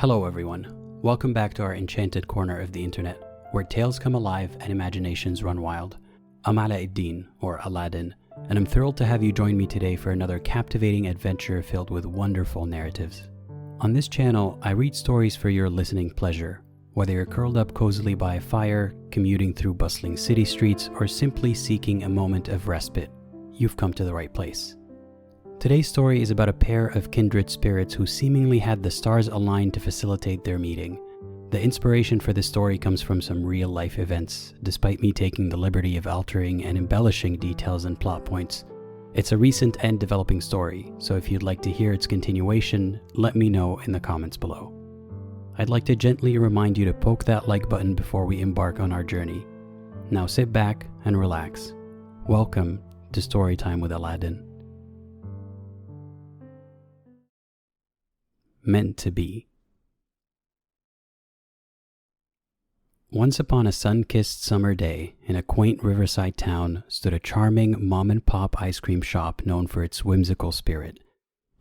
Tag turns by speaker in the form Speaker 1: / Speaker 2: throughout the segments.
Speaker 1: Hello everyone, welcome back to our enchanted corner of the internet, where tales come alive and imaginations run wild. I'm Alauddin, or Aladdin, and I'm thrilled to have you join me today for another captivating adventure filled with wonderful narratives. On this channel, I read stories for your listening pleasure, whether you're curled up cozily by a fire, commuting through bustling city streets, or simply seeking a moment of respite. You've come to the right place. Today's story is about a pair of kindred spirits who seemingly had the stars aligned to facilitate their meeting. The inspiration for this story comes from some real-life events, despite me taking the liberty of altering and embellishing details and plot points. It's a recent and developing story, so if you'd like to hear its continuation, let me know in the comments below. I'd like to gently remind you to poke that like button before we embark on our journey. Now sit back and relax. Welcome to Storytime with Aladdin. Meant to be. Once upon a sun-kissed summer day, in a quaint riverside town, stood a charming mom-and-pop ice cream shop known for its whimsical spirit.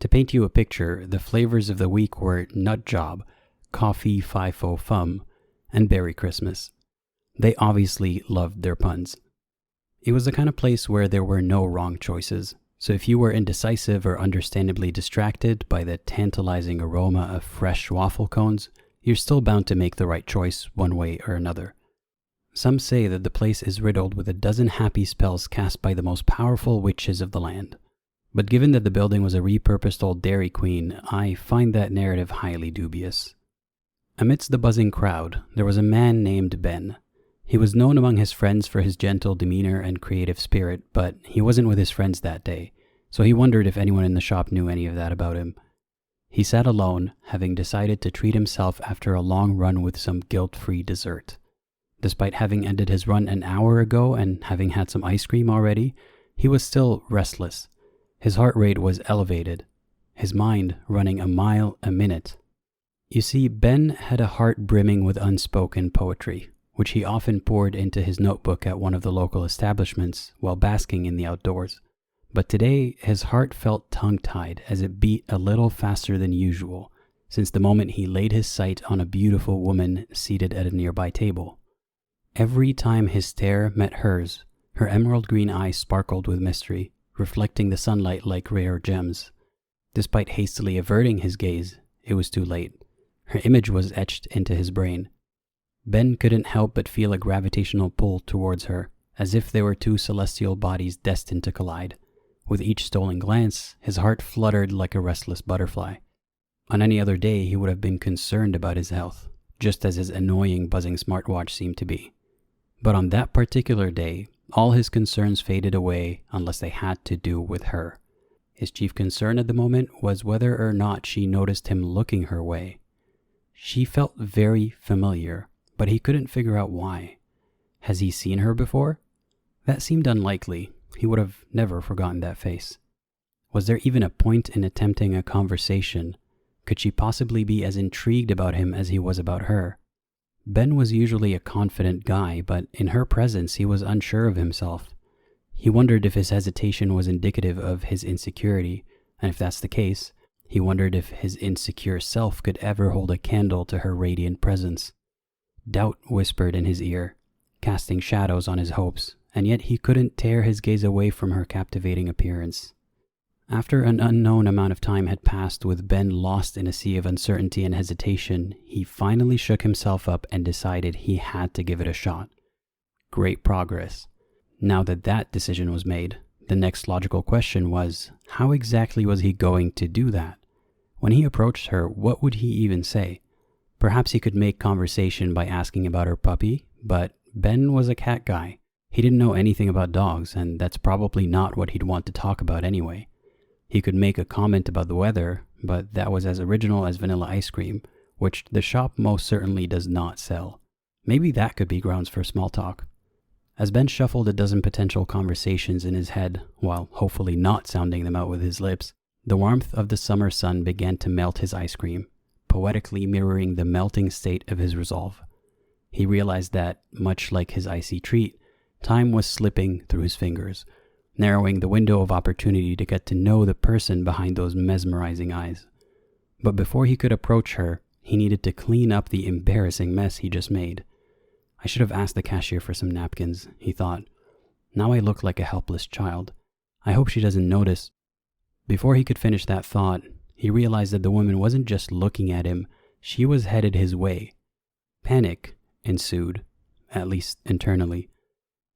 Speaker 1: To paint you a picture, the flavors of the week were Nut Job, Coffee Fi-Fo-Fum, and Berry Christmas. They obviously loved their puns. It was the kind of place where there were no wrong choices. So if you were indecisive or understandably distracted by the tantalizing aroma of fresh waffle cones, you're still bound to make the right choice one way or another. Some say that the place is riddled with a dozen happy spells cast by the most powerful witches of the land. But given that the building was a repurposed old Dairy Queen, I find that narrative highly dubious. Amidst the buzzing crowd, there was a man named Ben. He was known among his friends for his gentle demeanor and creative spirit, but he wasn't with his friends that day, so he wondered if anyone in the shop knew any of that about him. He sat alone, having decided to treat himself after a long run with some guilt-free dessert. Despite having ended his run an hour ago and having had some ice cream already, he was still restless. His heart rate was elevated, his mind running a mile a minute. You see, Ben had a heart brimming with unspoken poetry, which he often poured into his notebook at one of the local establishments while basking in the outdoors. But today, his heart felt tongue-tied as it beat a little faster than usual, since the moment he laid his sight on a beautiful woman seated at a nearby table. Every time his stare met hers, her emerald green eyes sparkled with mystery, reflecting the sunlight like rare gems. Despite hastily averting his gaze, it was too late. Her image was etched into his brain. Ben couldn't help but feel a gravitational pull towards her, as if they were two celestial bodies destined to collide. With each stolen glance, his heart fluttered like a restless butterfly. On any other day, he would have been concerned about his health, just as his annoying buzzing smartwatch seemed to be. But on that particular day, all his concerns faded away unless they had to do with her. His chief concern at the moment was whether or not she noticed him looking her way. She felt very familiar, but he couldn't figure out why. Has he seen her before? That seemed unlikely. He would have never forgotten that face. Was there even a point in attempting a conversation? Could she possibly be as intrigued about him as he was about her? Ben was usually a confident guy, but in her presence he was unsure of himself. He wondered if his hesitation was indicative of his insecurity, and if that's the case, he wondered if his insecure self could ever hold a candle to her radiant presence. Doubt whispered in his ear, casting shadows on his hopes, and yet he couldn't tear his gaze away from her captivating appearance. After an unknown amount of time had passed with Ben lost in a sea of uncertainty and hesitation, he finally shook himself up and decided he had to give it a shot. Great progress. Now that that decision was made, the next logical question was, how exactly was he going to do that? When he approached her, what would he even say? Perhaps he could make conversation by asking about her puppy, but Ben was a cat guy. He didn't know anything about dogs, and that's probably not what he'd want to talk about anyway. He could make a comment about the weather, but that was as original as vanilla ice cream, which the shop most certainly does not sell. Maybe that could be grounds for small talk. As Ben shuffled a dozen potential conversations in his head, while hopefully not sounding them out with his lips, the warmth of the summer sun began to melt his ice cream, poetically mirroring the melting state of his resolve. He realized that, much like his icy treat, time was slipping through his fingers, narrowing the window of opportunity to get to know the person behind those mesmerizing eyes. But before he could approach her, He needed to clean up the embarrassing mess he just made. I should have asked the cashier for some napkins, he thought. Now I look like a helpless child. I hope she doesn't notice. Before he could finish that thought, he realized that the woman wasn't just looking at him, she was headed his way. Panic ensued, at least internally.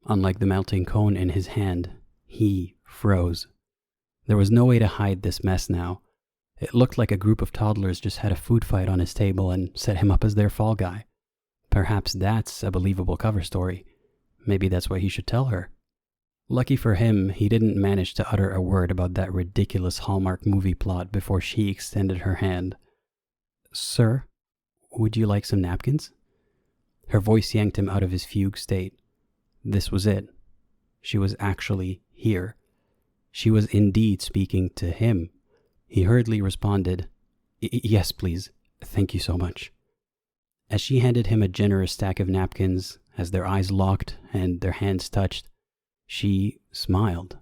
Speaker 1: Unlike the melting cone in his hand, he froze. There was no way to hide this mess now. It looked like a group of toddlers just had a food fight on his table and set him up as their fall guy. Perhaps that's a believable cover story. Maybe that's what he should tell her. Lucky for him, he didn't manage to utter a word about that ridiculous Hallmark movie plot before she extended her hand. "Sir, would you like some napkins?" Her voice yanked him out of his fugue state. This was it. She was actually here. She was indeed speaking to him. He hurriedly responded, "Yes, please. Thank you so much." As she handed him a generous stack of napkins, as their eyes locked and their hands touched, she smiled.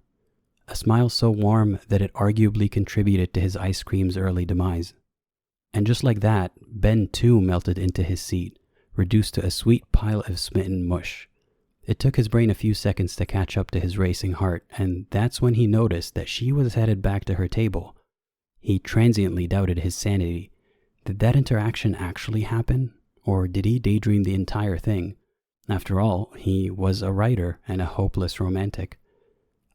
Speaker 1: A smile so warm that it arguably contributed to his ice cream's early demise. And just like that, Ben too melted into his seat, reduced to a sweet pile of smitten mush. It took his brain a few seconds to catch up to his racing heart, and that's when he noticed that she was headed back to her table. He transiently doubted his sanity. Did that interaction actually happen? Or did he daydream the entire thing? After all, he was a writer and a hopeless romantic.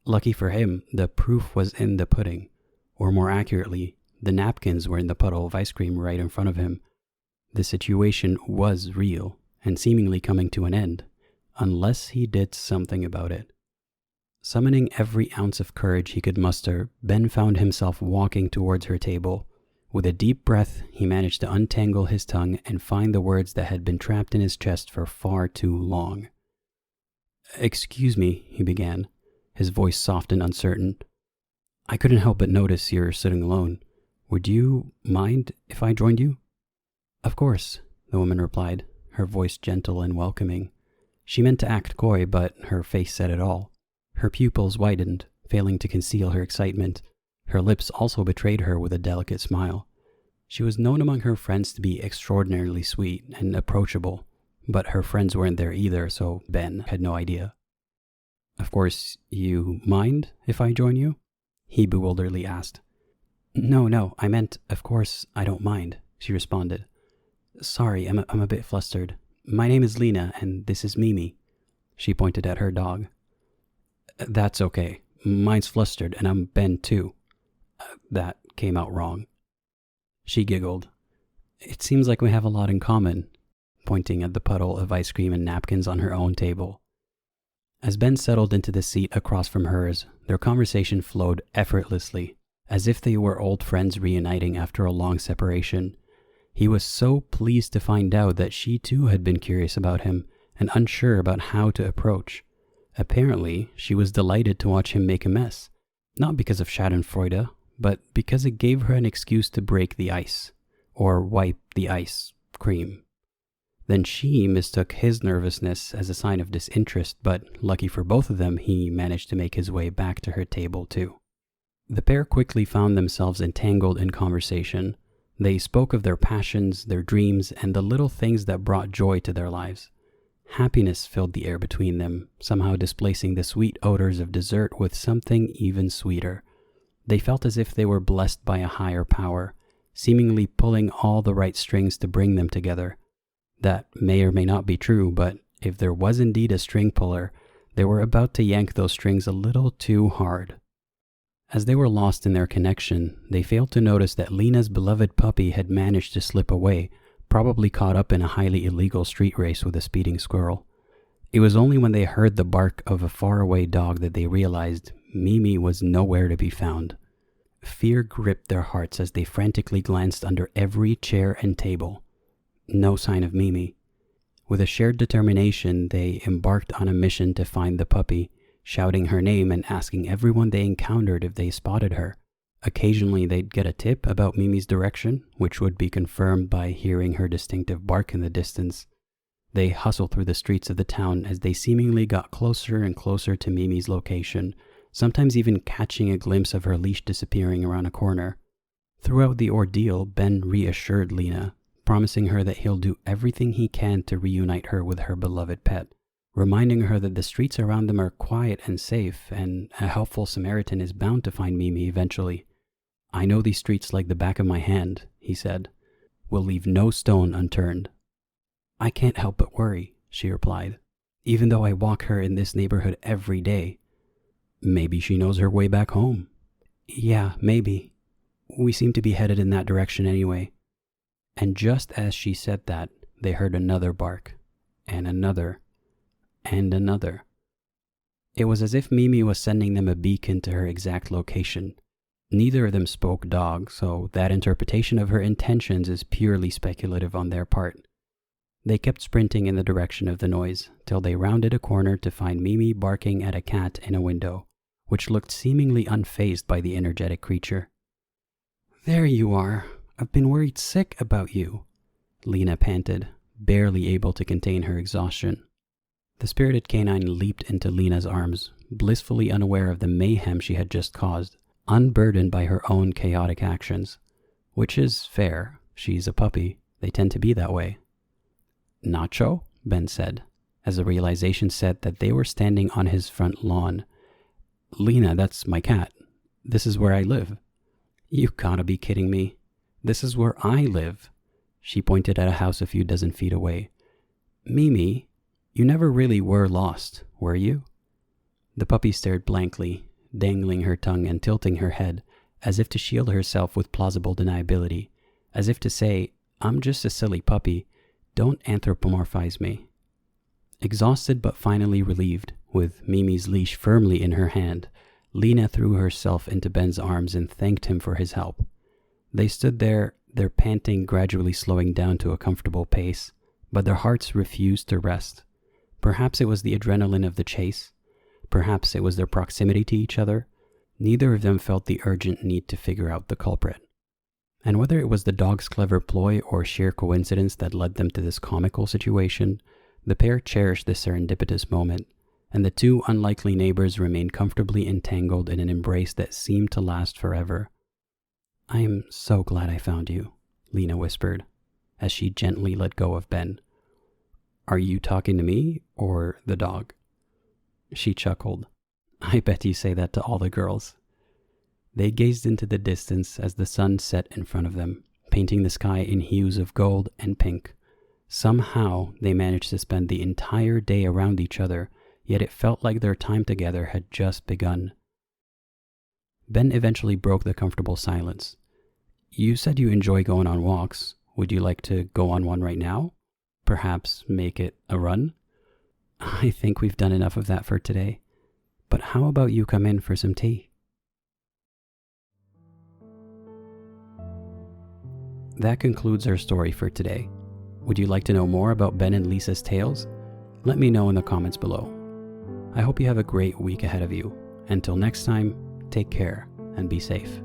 Speaker 1: Lucky for him, the proof was in the pudding. Or more accurately, the napkins were in the puddle of ice cream right in front of him. The situation was real, and seemingly coming to an end, unless he did something about it. Summoning every ounce of courage he could muster, Ben found himself walking towards her table. With a deep breath, he managed to untangle his tongue and find the words that had been trapped in his chest for far too long. "Excuse me," he began, his voice soft and uncertain. "I couldn't help but notice you're sitting alone. Would you mind if I joined you?" "Of course," the woman replied, her voice gentle and welcoming. She meant to act coy, but her face said it all. Her pupils widened, failing to conceal her excitement. Her lips also betrayed her with a delicate smile. She was known among her friends to be extraordinarily sweet and approachable, but her friends weren't there either, so Ben had no idea. "Of course, you mind if I join you?" he bewilderedly asked. No, I meant, of course, I don't mind," she responded. "Sorry, I'm a bit flustered. My name is Lena, and this is Mimi." She pointed at her dog. "That's okay. Mine's flustered, and I'm Ben too." That came out wrong. She giggled. "It seems like we have a lot in common," pointing at the puddle of ice cream and napkins on her own table. As Ben settled into the seat across from hers, their conversation flowed effortlessly, as if they were old friends reuniting after a long separation. He was so pleased to find out that she too had been curious about him and unsure about how to approach. Apparently, she was delighted to watch him make a mess, not because of schadenfreude, but because it gave her an excuse to break the ice, or wipe the ice cream. Then she mistook his nervousness as a sign of disinterest, but lucky for both of them, he managed to make his way back to her table too. The pair quickly found themselves entangled in conversation. They spoke of their passions, their dreams, and the little things that brought joy to their lives. Happiness filled the air between them, somehow displacing the sweet odors of dessert with something even sweeter. They felt as if they were blessed by a higher power, seemingly pulling all the right strings to bring them together. That may or may not be true, but if there was indeed a string puller, they were about to yank those strings a little too hard. As they were lost in their connection, they failed to notice that Lena's beloved puppy had managed to slip away, probably caught up in a highly illegal street race with a speeding squirrel. It was only when they heard the bark of a faraway dog that they realized Mimi was nowhere to be found. Fear gripped their hearts as they frantically glanced under every chair and table. No sign of Mimi. With a shared determination, they embarked on a mission to find the puppy, shouting her name and asking everyone they encountered if they spotted her. Occasionally, they'd get a tip about Mimi's direction, which would be confirmed by hearing her distinctive bark in the distance. They hustled through the streets of the town as they seemingly got closer and closer to Mimi's location, sometimes even catching a glimpse of her leash disappearing around a corner. Throughout the ordeal, Ben reassured Lena, promising her that he'll do everything he can to reunite her with her beloved pet, reminding her that the streets around them are quiet and safe, and a helpful Samaritan is bound to find Mimi eventually. "I know these streets like the back of my hand," he said. "We'll leave no stone unturned." "I can't help but worry," she replied, "even though I walk her in this neighborhood every day." "Maybe she knows her way back home." "Yeah, maybe. We seem to be headed in that direction anyway." And just as she said that, they heard another bark, and another, and another. It was as if Mimi was sending them a beacon to her exact location. Neither of them spoke dog, so that interpretation of her intentions is purely speculative on their part. They kept sprinting in the direction of the noise, till they rounded a corner to find Mimi barking at a cat in a window, which looked seemingly unfazed by the energetic creature. "There you are. I've been worried sick about you," Lena panted, barely able to contain her exhaustion. The spirited canine leaped into Lena's arms, blissfully unaware of the mayhem she had just caused, unburdened by her own chaotic actions. Which is fair. She's a puppy. They tend to be that way. "Nacho?" Ben said, as the realization set that they were standing on his front lawn. "Lena, that's my cat. This is where I live." "You gotta be kidding me. This is where I live." She pointed at a house a few dozen feet away. "Mimi, you never really were lost, were you?" The puppy stared blankly, dangling her tongue and tilting her head, as if to shield herself with plausible deniability, as if to say, "I'm just a silly puppy, don't anthropomorphize me." Exhausted but finally relieved, with Mimi's leash firmly in her hand, Lena threw herself into Ben's arms and thanked him for his help. They stood there, their panting gradually slowing down to a comfortable pace, but their hearts refused to rest. Perhaps it was the adrenaline of the chase. Perhaps it was their proximity to each other. Neither of them felt the urgent need to figure out the culprit. And whether it was the dog's clever ploy or sheer coincidence that led them to this comical situation, the pair cherished this serendipitous moment, and the two unlikely neighbors remained comfortably entangled in an embrace that seemed to last forever. "I am so glad I found you," Lena whispered, as she gently let go of Ben. "Are you talking to me or the dog?" She chuckled. "I bet you say that to all the girls." They gazed into the distance as the sun set in front of them, painting the sky in hues of gold and pink. Somehow they managed to spend the entire day around each other, yet it felt like their time together had just begun. Ben eventually broke the comfortable silence. "You said you enjoy going on walks. Would you like to go on one right now? Perhaps make it a run?" "I think we've done enough of that for today. But how about you come in for some tea?" That concludes our story for today. Would you like to know more about Ben and Lisa's tales? Let me know in the comments below. I hope you have a great week ahead of you. Until next time, take care and be safe.